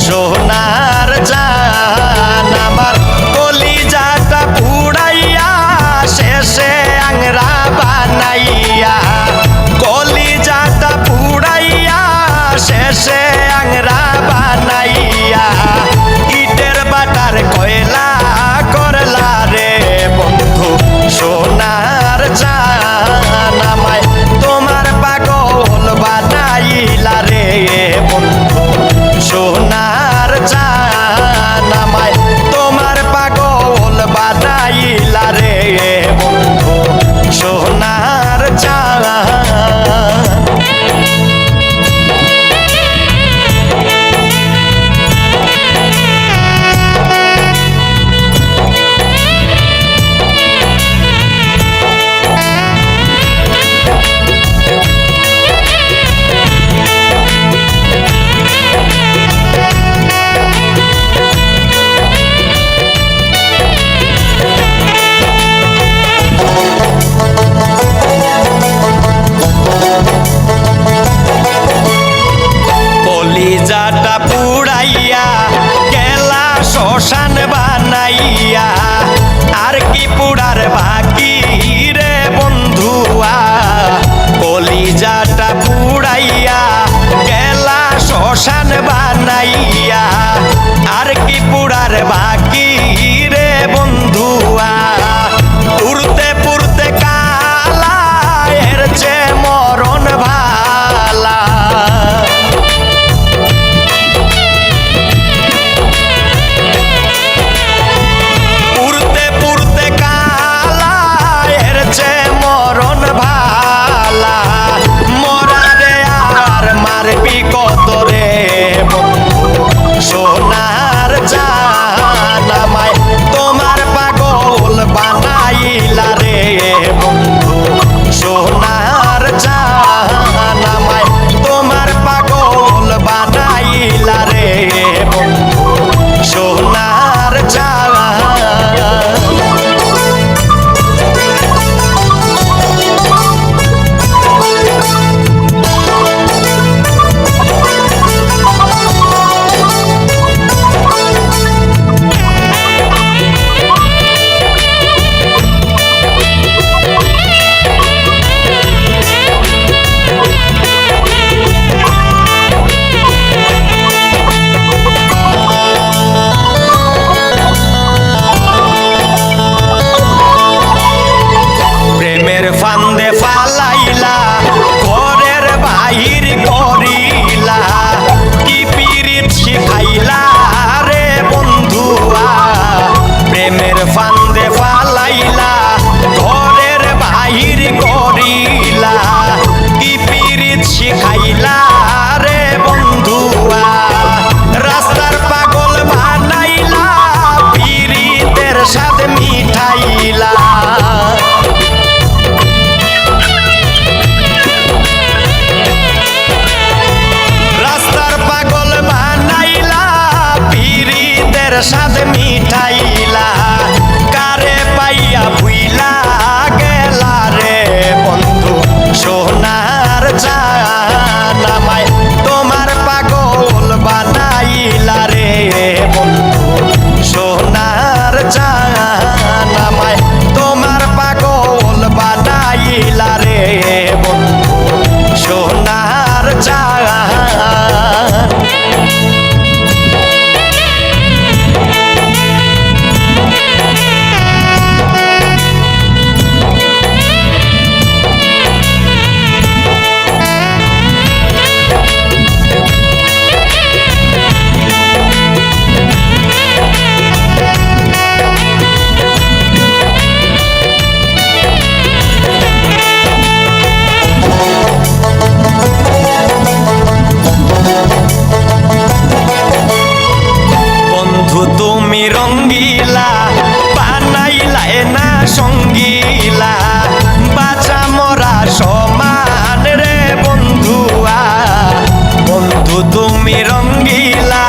সোনার জান আমার কলিজাটা পুড়াইয়া শেষে আংরা বানাইয়া কলিজাটা পুড়াইয়া শেষে আংরা বানাইয়া ইটের বাটার কয়লা করলা রে বন্ধু সোনার জান আমায় তোমার পাগল বানাইলা রে বন্ধু সোনার জান আমায় তোমার পাগল বানাইলা রে বন্ধু সোনার জান। কলিজাটা পুড়াইয়া গেলা শ্মশান বানাইয়া আর কি পুড়ার বাকি রে বন্ধুয়া কলিজাটা পুড়াইয়া গেলা শ্মশান বানাইয়া আর কি পুড়ার বাকি রে বন্ধুয়া পুড়তে পুড়তে কালা এর যে মরণ ভালা কত রে বন্ধু সোনার জান আমায় তোমার পাগল বানাইলা রে বন্ধু সোনার জান আমায় তোমার পাগল বানাইলা রে বন্ধু সোনার জান। ফান্দে ফালাইলা ঘরের বাহির করিলা কি পীড়িত শিখাইলা রে বন্ধুয়া প্রেমের ফান্দে ফালাইলা ঘরের বাহির করিলা কি পীড়িত শিখাইলা রে বন্ধুয়া রাস্তার পাগল বানাইলা পীড়িতের স্বাদ মিঠাইলা স্বাদ মিঠাইলা কারে পাইয়া ভুইলা গেলা রে বন্ধু সোনার জান আমায় তোমার পাগল বানাইলা রে বন্ধু সোনার জান আমায় তোমার পাগল বানাইলা রে বন্ধু সোনার জান। তুমি রঙ্গিলা বানাইলা না সঙ্গীলা বাঁচা মরা সমান রে বন্ধুয়া বন্ধু তুমি রঙ্গিলা